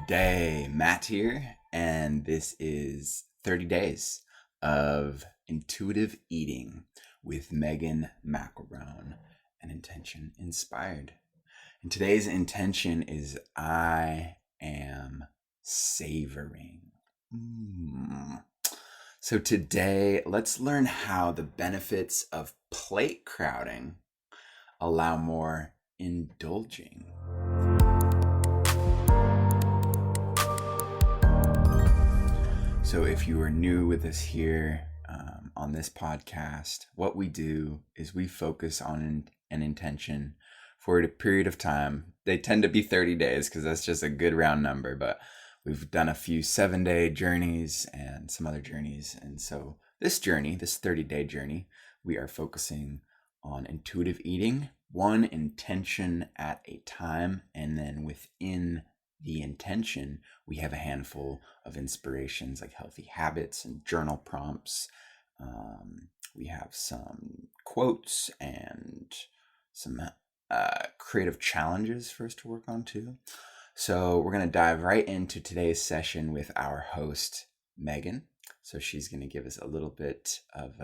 Good day, Matt here, and this is 30 days of intuitive eating with Megan McElrown, an intention inspired. And today's intention is I am savoring. So today, let's learn how the benefits of plate crowding allow more indulging. So if you are new with us here on this podcast, what we do is we focus on an intention for a period of time. They tend to be 30 days because that's just a good round number, but we've done a few 7-day journeys and some other journeys. And so this journey, this 30-day journey, we are focusing on intuitive eating, one intention at a time, and then within the intention, we have a handful of inspirations like healthy habits and journal prompts. We have some quotes and some creative challenges for us to work on too. So we're going to dive right into today's session with our host, Megan. So she's going to give us a little bit of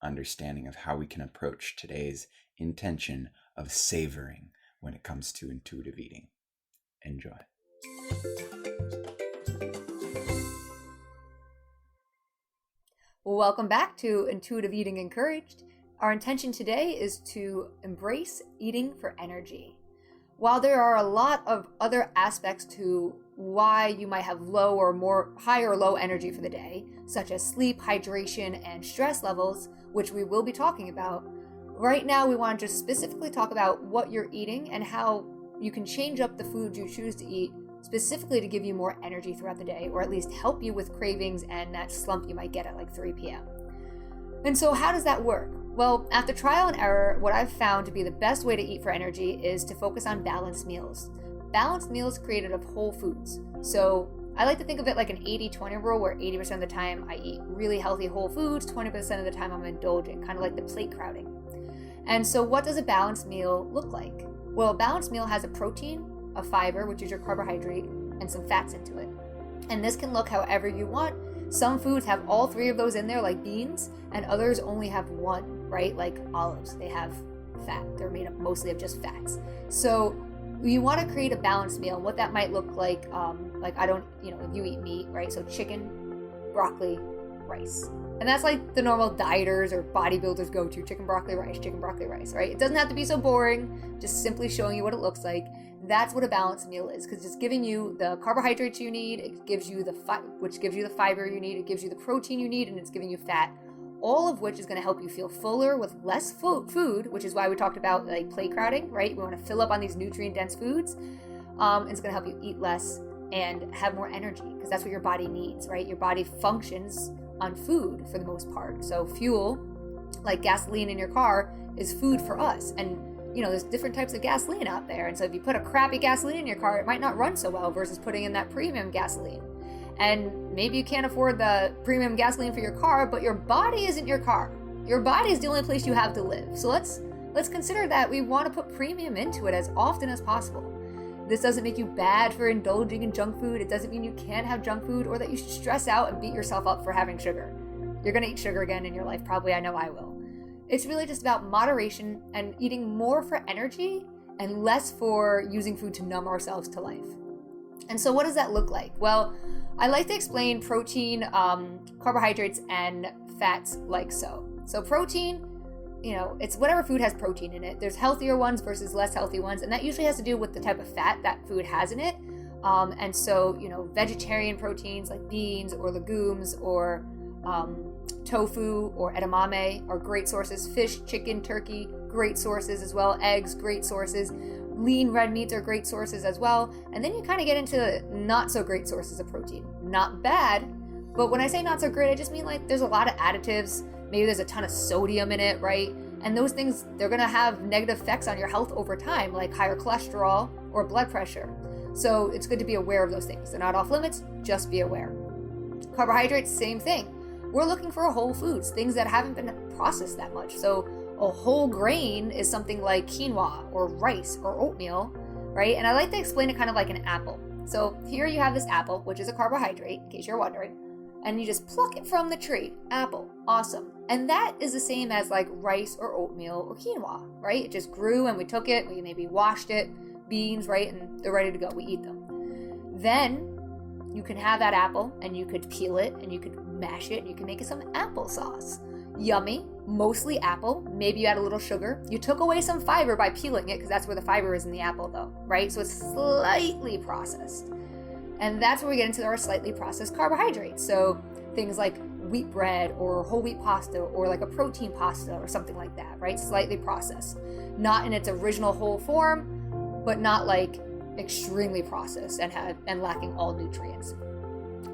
understanding of how we can approach today's intention of savoring when it comes to intuitive eating. Enjoy. Welcome back to Intuitive Eating Encouraged. Our intention today is to embrace eating for energy. While there are a lot of other aspects to why you might have low or more high or low energy for the day, such as sleep, hydration, and stress levels, which we will be talking about, right now we want to just specifically talk about what you're eating and how you can change up the food you choose to eat specifically to give you more energy throughout the day, or at least help you with cravings and that slump you might get at like 3 p.m. And so how does that work? Well, after trial and error, what I've found to be the best way to eat for energy is to focus on balanced meals. Balanced meals created of whole foods. So I like to think of it like an 80-20 rule, where 80% of the time I eat really healthy whole foods, 20% of the time I'm indulging, kind of like the plate crowding. And so what does a balanced meal look like? Well, a balanced meal has a protein, a fiber, which is your carbohydrate, and some fats into it. And this can look however you want. Some foods have all three of those in there, like beans, and others only have one, right? Like olives, they have fat. They're made up mostly of just fats. So you want to create a balanced meal. What that might look like if you eat meat, right? So chicken, broccoli, rice. And that's like the normal dieters or bodybuilders go to: chicken, broccoli, rice, right? It doesn't have to be so boring, just simply showing you what it looks like. That's what a balanced meal is, because it's giving you the carbohydrates you need, it gives you which gives you the fiber you need, it gives you the protein you need, and it's giving you fat, all of which is going to help you feel fuller with less food, which is why we talked about like plate crowding, right? We want to fill up on these nutrient-dense foods. It's going to help you eat less and have more energy, because that's what your body needs, right? Your body functions on food for the most part. So fuel, like gasoline in your car, is food for us. And there's different types of gasoline out there. And so if you put a crappy gasoline in your car, it might not run so well versus putting in that premium gasoline. And maybe you can't afford the premium gasoline for your car, but your body isn't your car. Your body is the only place you have to live. So let's consider that we want to put premium into it as often as possible. This doesn't make you bad for indulging in junk food. It doesn't mean you can't have junk food or that you should stress out and beat yourself up for having sugar. You're going to eat sugar again in your life, probably. I know I will. It's really just about moderation and eating more for energy and less for using food to numb ourselves to life. And so what does that look like? Well, I like to explain protein, carbohydrates, and fats like so. So protein, it's whatever food has protein in it. There's healthier ones versus less healthy ones, and that usually has to do with the type of fat that food has in it. And so, vegetarian proteins like beans or legumes or tofu or edamame are great sources. Fish, chicken, turkey, great sources as well. Eggs, great sources. Lean red meats are great sources as well. And then you kind of get into not so great sources of protein. Not bad, but when I say not so great, I just mean like there's a lot of additives. Maybe there's a ton of sodium in it, right? And those things, they're going to have negative effects on your health over time, like higher cholesterol or blood pressure. So it's good to be aware of those things. They're not off limits, just be aware. Carbohydrates, same thing. We're looking for whole foods, things that haven't been processed that much. So a whole grain is something like quinoa or rice or oatmeal, right? And I like to explain it kind of like an apple. So here you have this apple, which is a carbohydrate, in case you're wondering, and you just pluck it from the tree. Apple, awesome. And that is the same as like rice or oatmeal or quinoa, right? It just grew and we took it, we maybe washed it, beans, right? And they're ready to go, we eat them. Then you can have that apple and you could peel it and you could mash it and you can make it some applesauce. Yummy, mostly apple, maybe you add a little sugar. You took away some fiber by peeling it because that's where the fiber is in the apple though, right? So it's slightly processed. And that's where we get into our slightly processed carbohydrates. So things like wheat bread or whole wheat pasta or like a protein pasta or something like that, right? Slightly processed. Not in its original whole form, but not like extremely processed and lacking all nutrients.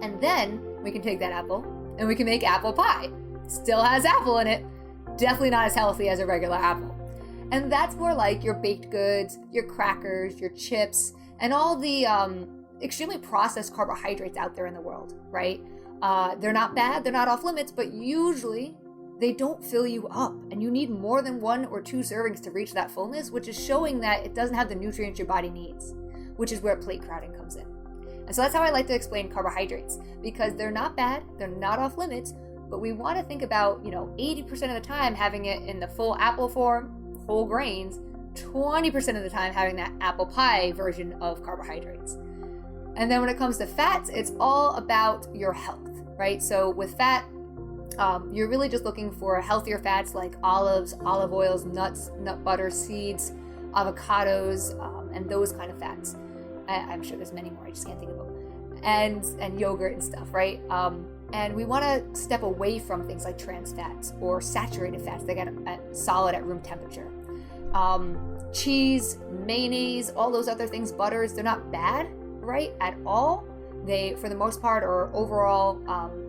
And then we can take that apple and we can make apple pie. Still has apple in it. Definitely not as healthy as a regular apple. And that's more like your baked goods, your crackers, your chips, and all the extremely processed carbohydrates out there in the world, right? They're not bad, they're not off limits, but usually they don't fill you up and you need more than 1 or 2 servings to reach that fullness, which is showing that it doesn't have the nutrients your body needs, which is where plate crowding comes in. And so that's how I like to explain carbohydrates, because they're not bad, they're not off limits, but we want to think about, 80% of the time having it in the full apple form, whole grains, 20% of the time having that apple pie version of carbohydrates. And then when it comes to fats, it's all about your health, right? So with fat, you're really just looking for healthier fats like olives, olive oils, nuts, nut butter, seeds, avocados, and those kind of fats. I'm sure there's many more, I just can't think of them. And yogurt and stuff, right? And we want to step away from things like trans fats or saturated fats that get solid at room temperature. Cheese, mayonnaise, all those other things, butters, they're not bad, right, at all. They, for the most part, are overall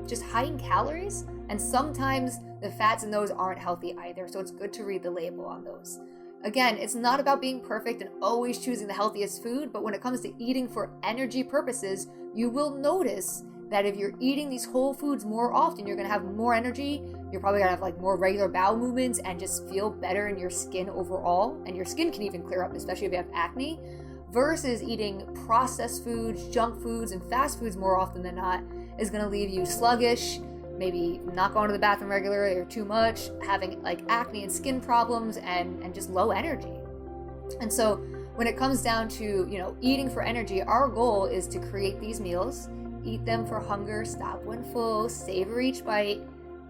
just high in calories. And sometimes the fats in those aren't healthy either. So it's good to read the label on those. Again, it's not about being perfect and always choosing the healthiest food, but when it comes to eating for energy purposes, you will notice that if you're eating these whole foods more often, you're going to have more energy. You're probably going to have like more regular bowel movements and just feel better in your skin overall. And your skin can even clear up, especially if you have acne, versus eating processed foods, junk foods, and fast foods more often than not is going to leave you sluggish, maybe not going to the bathroom regularly or too much, having like acne and skin problems and just low energy. And so when it comes down to, eating for energy, our goal is to create these meals, eat them for hunger, stop when full, savor each bite,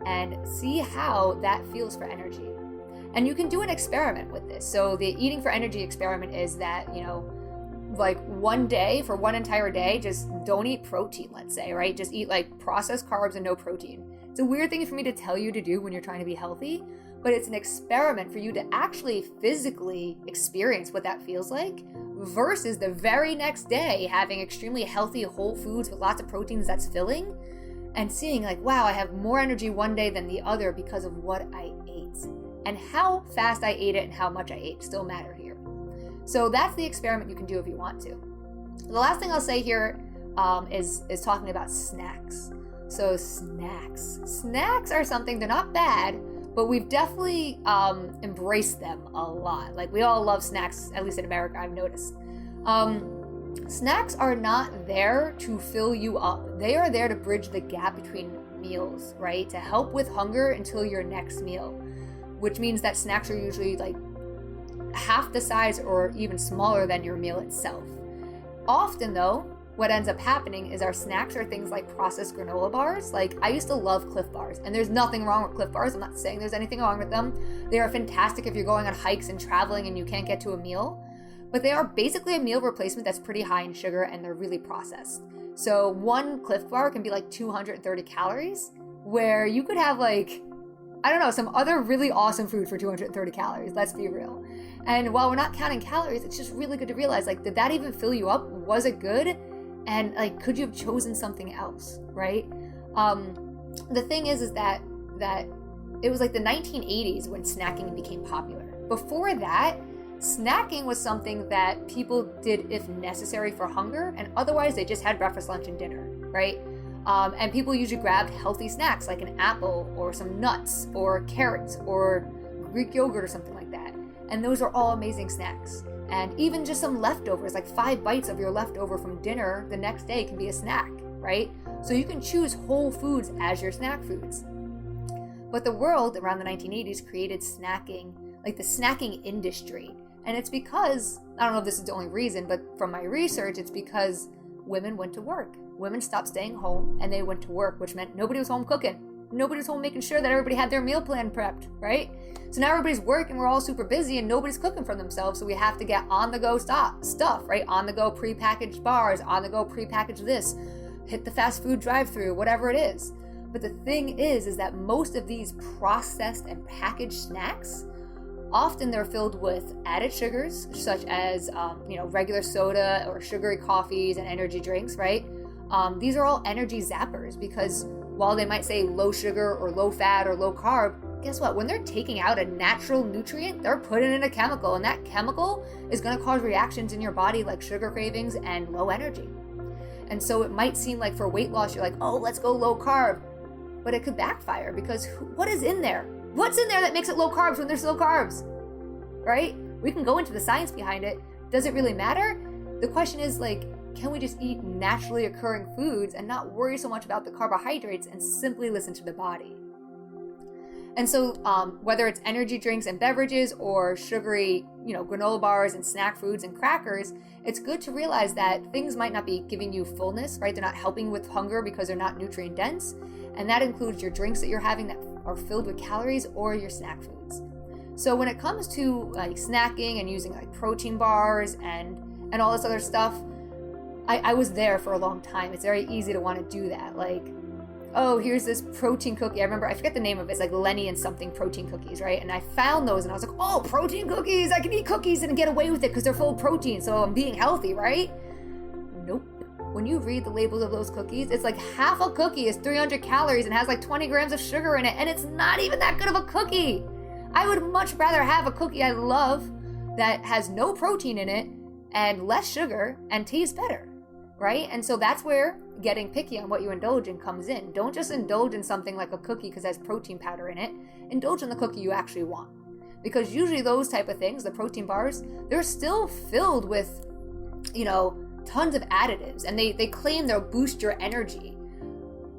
and see how that feels for energy. And you can do an experiment with this. So the eating for energy experiment is that, like one day, for one entire day, just don't eat protein, let's say, right? Just eat like processed carbs and no protein. It's a weird thing for me to tell you to do when you're trying to be healthy, but it's an experiment for you to actually physically experience what that feels like versus the very next day having extremely healthy whole foods with lots of proteins that's filling and seeing like, wow, I have more energy one day than the other because of what I ate. And how fast I ate it and how much I ate still matter here. So that's the experiment you can do if you want to. The last thing I'll say here is talking about snacks. So snacks are something, they're not bad, but we've definitely embraced them a lot. Like we all love snacks, at least in America, I've noticed. Snacks are not there to fill you up. They are there to bridge the gap between meals, right? To help with hunger until your next meal, which means that snacks are usually like half the size or even smaller than your meal itself. Often though, what ends up happening is our snacks are things like processed granola bars. Like I used to love Cliff Bars, and there's nothing wrong with Cliff Bars. I'm not saying there's anything wrong with them. They are fantastic if you're going on hikes and traveling and you can't get to a meal, but they are basically a meal replacement that's pretty high in sugar and they're really processed. So one Cliff Bar can be like 230 calories, where you could have like, I don't know, some other really awesome food for 230 calories, let's be real. And while we're not counting calories, it's just really good to realize, like, did that even fill you up? Was it good? And like, could you have chosen something else, right? The thing is that it was like the 1980s when snacking became popular. Before that, snacking was something that people did if necessary for hunger, and otherwise they just had breakfast, lunch, and dinner, right? And people usually grabbed healthy snacks like an apple or some nuts or carrots or Greek yogurt or something like that. And those are all amazing snacks. And even just some leftovers, like 5 bites of your leftover from dinner the next day can be a snack, right? So you can choose whole foods as your snack foods. But the world around the 1980s created snacking, like the snacking industry. And it's because, I don't know if this is the only reason, but from my research, it's because women went to work. Women stopped staying home and they went to work, which meant nobody was home cooking. Nobody was home making sure that everybody had their meal plan prepped, right? So now everybody's working, we're all super busy, and nobody's cooking for themselves, so we have to get on-the-go stuff, right? On-the-go prepackaged bars, on-the-go prepackaged this, hit the fast food drive-through, whatever it is. But the thing is that most of these processed and packaged snacks, often they're filled with added sugars, such as regular soda or sugary coffees and energy drinks, right? These are all energy zappers because while they might say low sugar or low fat or low carb, guess what? When they're taking out a natural nutrient, they're putting in a chemical, and that chemical is going to cause reactions in your body like sugar cravings and low energy. And so it might seem like for weight loss, you're like, oh, let's go low carb, but it could backfire because what is in there? What's in there that makes it low carbs when there's low carbs, right? We can go into the science behind it. Does it really matter? The question is can we just eat naturally occurring foods and not worry so much about the carbohydrates and simply listen to the body? And so whether it's energy drinks and beverages or sugary, granola bars and snack foods and crackers, it's good to realize that things might not be giving you fullness, right? They're not helping with hunger because they're not nutrient dense. And that includes your drinks that you're having that are filled with calories or your snack foods. So when it comes to snacking and using protein bars and all this other stuff, I was there for a long time. It's very easy to want to do that. Oh, here's this protein cookie. I remember, I forget the name of it. It's like Lenny and something protein cookies, right? And I found those and I was like, oh, protein cookies. I can eat cookies and get away with it because they're full of protein. So I'm being healthy, right? Nope. When you read the labels of those cookies, it's like half a cookie is 300 calories and has 20 grams of sugar in it. And it's not even that good of a cookie. I would much rather have a cookie I love that has no protein in it and less sugar and tastes better, right? And so that's where getting picky on what you indulge in comes in. Don't just indulge in something like a cookie because it has protein powder in it. Indulge in the cookie you actually want. Because usually those type of things, the protein bars, they're still filled with, tons of additives. And they claim they'll boost your energy.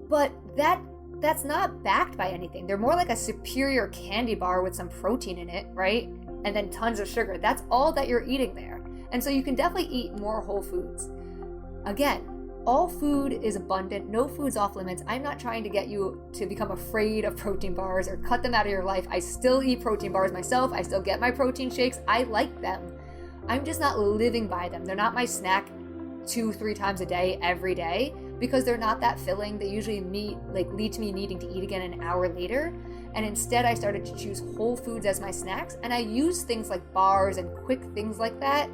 But that's not backed by anything. They're more like a superior candy bar with some protein in it, right? And then tons of sugar. That's all that you're eating there. And so you can definitely eat more whole foods. Again, all food is abundant. No food's off limits. I'm not trying to get you to become afraid of protein bars or cut them out of your life. I still eat protein bars myself. I still get my protein shakes. I like them. I'm just not living by them. They're not my snack 2-3 times a day, every day, because they're not that filling. They usually lead to me needing to eat again an hour later. And instead I started to choose whole foods as my snacks. And I use things like bars and quick things like that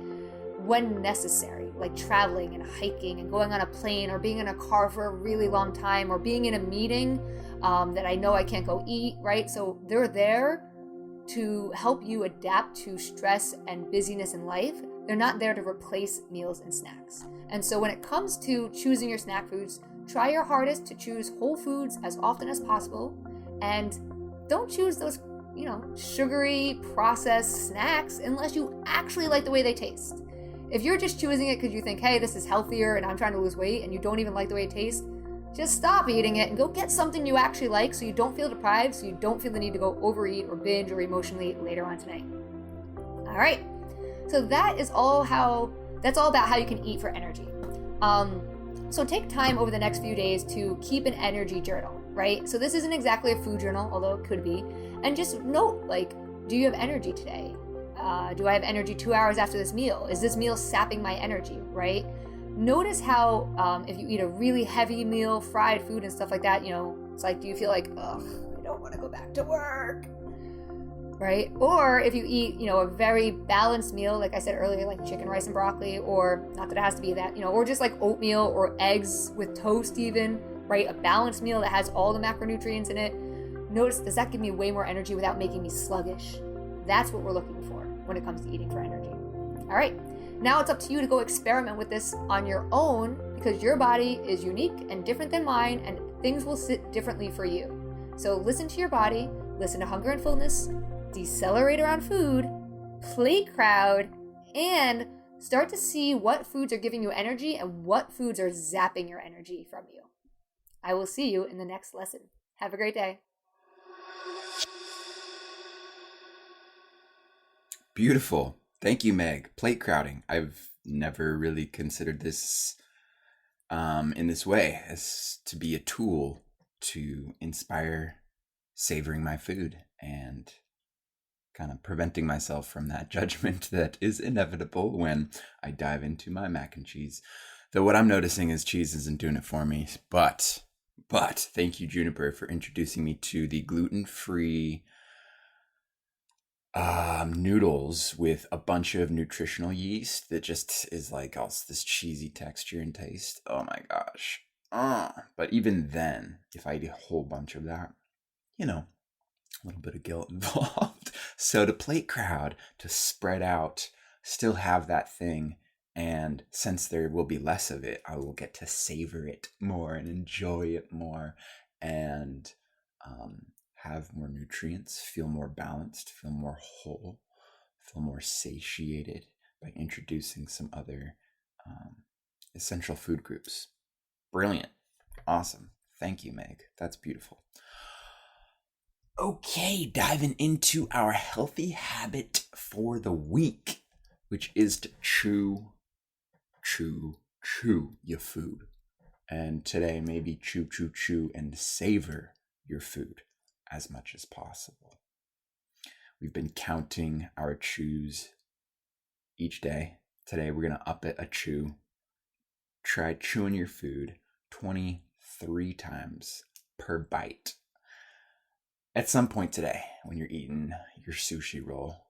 when necessary, like traveling and hiking and going on a plane or being in a car for a really long time or being in a meeting that I know I can't go eat, right? So they're there to help you adapt to stress and busyness in life. They're not there to replace meals and snacks. And so when it comes to choosing your snack foods, try your hardest to choose whole foods as often as possible, and don't choose those, sugary processed snacks unless you actually like the way they taste. If you're just choosing it because you think, hey, this is healthier and I'm trying to lose weight, and you don't even like the way it tastes, just stop eating it and go get something you actually like so you don't feel deprived, so you don't feel the need to go overeat or binge or emotionally eat later on tonight. All right. So that's all about how you can eat for energy. So take time over the next few days to keep an energy journal, right? So this isn't exactly a food journal, although it could be. And just note, do you have energy today? Do I have energy 2 hours after this meal? Is this meal sapping my energy, right? Notice how if you eat a really heavy meal, fried food and stuff like that, it's like, do you feel like, ugh, I don't want to go back to work, right? Or if you eat, a very balanced meal, like I said earlier, like chicken, rice, and broccoli, or not that it has to be that, or just like oatmeal or eggs with toast even, right? A balanced meal that has all the macronutrients in it. Notice, does that give me way more energy without making me sluggish? That's what we're looking for when it comes to eating for energy. All right, now it's up to you to go experiment with this on your own, because your body is unique and different than mine, and things will sit differently for you. So listen to your body, listen to hunger and fullness, decelerate around food, play crowd, and start to see what foods are giving you energy and what foods are zapping your energy from you. I will see you in the next lesson. Have a great day. Beautiful. Thank you, Meg. Plate crowding. I've never really considered this in this way, as to be a tool to inspire savoring my food and kind of preventing myself from that judgment that is inevitable when I dive into my mac and cheese. Though what I'm noticing is cheese isn't doing it for me. But thank you, Juniper, for introducing me to the gluten-free noodles with a bunch of nutritional yeast that just is like all this cheesy texture and taste. Oh my gosh. But even then, if I eat a whole bunch of that, a little bit of guilt involved. So to plate crowd, to spread out, still have that thing. And since there will be less of it, I will get to savor it more and enjoy it more and have more nutrients, feel more balanced, feel more whole, feel more satiated by introducing some other essential food groups. Brilliant. Awesome. Thank you, Meg. That's beautiful. Okay, diving into our healthy habit for the week, which is to chew your food. And today, maybe chew and savor your food as much as possible. We've been counting our chews each day. Today, we're going to up it a chew. Try chewing your food 23 times per bite. At some point today, when you're eating your sushi roll,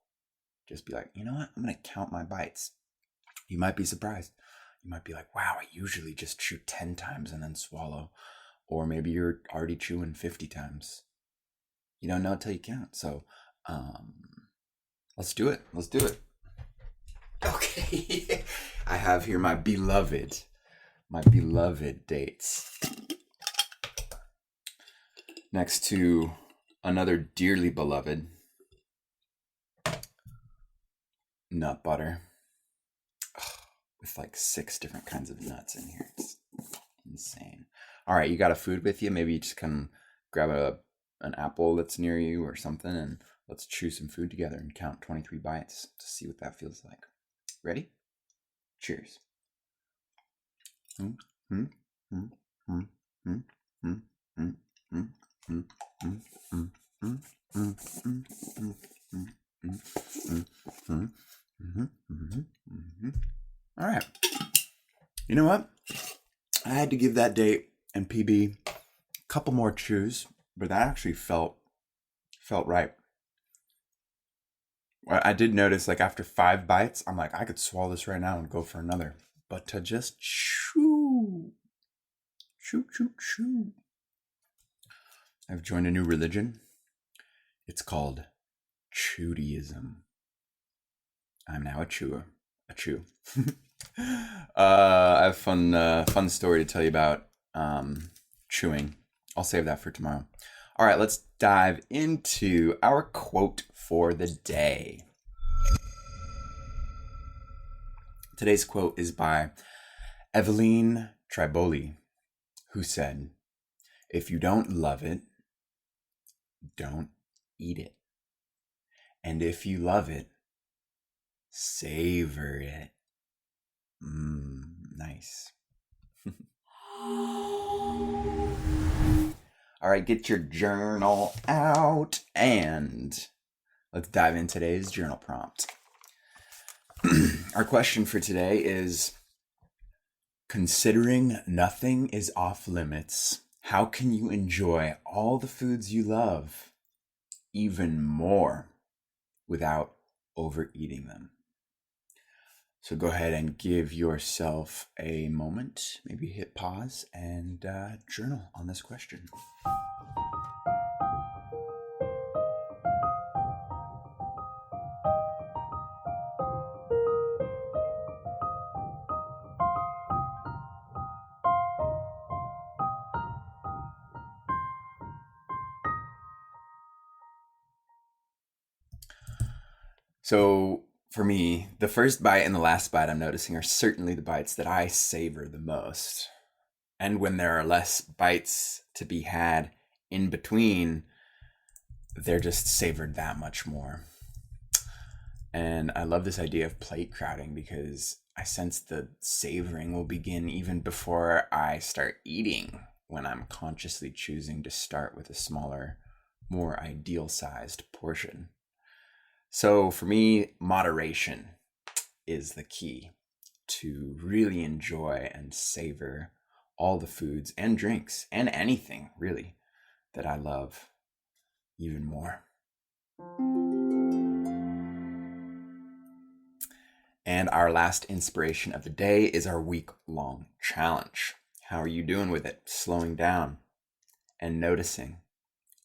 just be like, you know what? I'm going to count my bites. You might be surprised. You might be like, wow, I usually just chew 10 times and then swallow. Or maybe you're already chewing 50 times. You don't know until you count. So let's do it. Okay. I have here my beloved dates. Next to another dearly beloved nut butter with like 6 different kinds of nuts in here. It's insane. All right, you got a food with you? Maybe you just come grab an apple that's near you or something, and let's chew some food together and count 23 bites to see what that feels like. Ready? Cheers. All right. You know what? I had to give that date and PB a couple more chews, but that actually felt right. I did notice, like, after 5 bites, I'm like, I could swallow this right now and go for another. But to just chew. I've joined a new religion. It's called Chewdeism. I'm now a chewer. A chew. I have fun story to tell you about chewing. I'll save that for tomorrow. All right, let's dive into our quote for the day. Today's quote is by Eveline Triboli, who said, "If you don't love it, don't eat it. And if you love it, savor it." Nice. All right, get your journal out and let's dive into today's journal prompt. Our question for today is, considering nothing is off limits, how can you enjoy all the foods you love even more without overeating them? So go ahead and give yourself a moment, maybe hit pause and journal on this question. So for me, the first bite and the last bite I'm noticing are certainly the bites that I savor the most. And when there are less bites to be had in between, they're just savored that much more. And I love this idea of plate crowding because I sense the savoring will begin even before I start eating, when I'm consciously choosing to start with a smaller, more ideal sized portion. So for me, moderation is the key to really enjoy and savor all the foods and drinks and anything really that I love even more. And our last inspiration of the day is our week-long challenge. How are you doing with it? Slowing down and noticing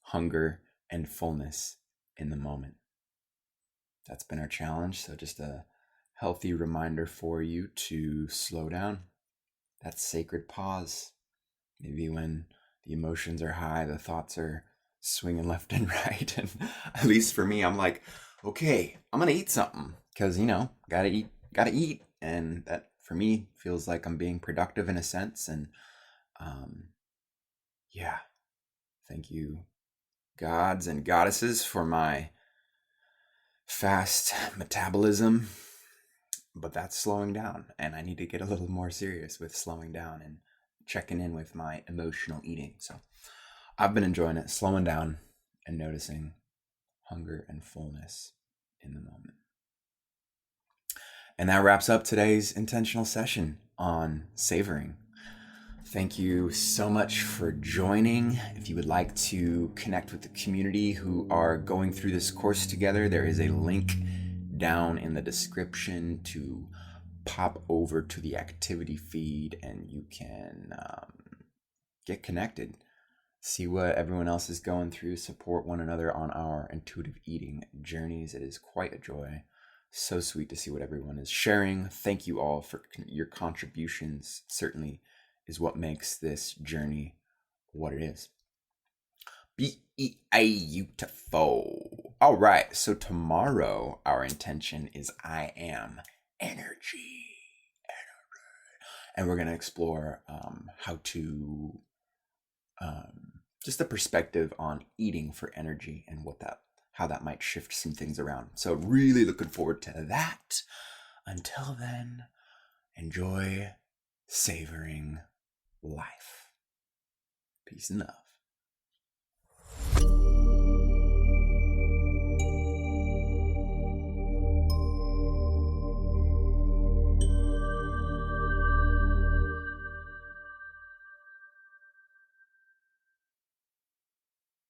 hunger and fullness in the moment. That's been our challenge. So just a healthy reminder for you to slow down. That sacred pause. Maybe when the emotions are high, the thoughts are swinging left and right. And at least for me, I'm like, okay, I'm going to eat something because, gotta eat. And that for me feels like I'm being productive in a sense. And yeah, thank you, gods and goddesses, for my fast metabolism. But that's slowing down, and I need to get a little more serious with slowing down and checking in with my emotional eating. So I've been enjoying it, slowing down and noticing hunger and fullness in the moment. And that wraps up today's intentional session on savoring. Thank you so much for joining. If you would like to connect with the community who are going through this course together, there is a link down in the description to pop over to the activity feed, and you can get connected, see what everyone else is going through, support one another on our intuitive eating journeys. It is quite a joy. So sweet to see what everyone is sharing. Thank you all for your contributions. Certainly is what makes this journey what it is. Beautiful. All right, so tomorrow our intention is I am energy. And we're going to explore how to just the perspective on eating for energy and how that might shift some things around. So really looking forward to that. Until then, enjoy savoring life. Peace and love.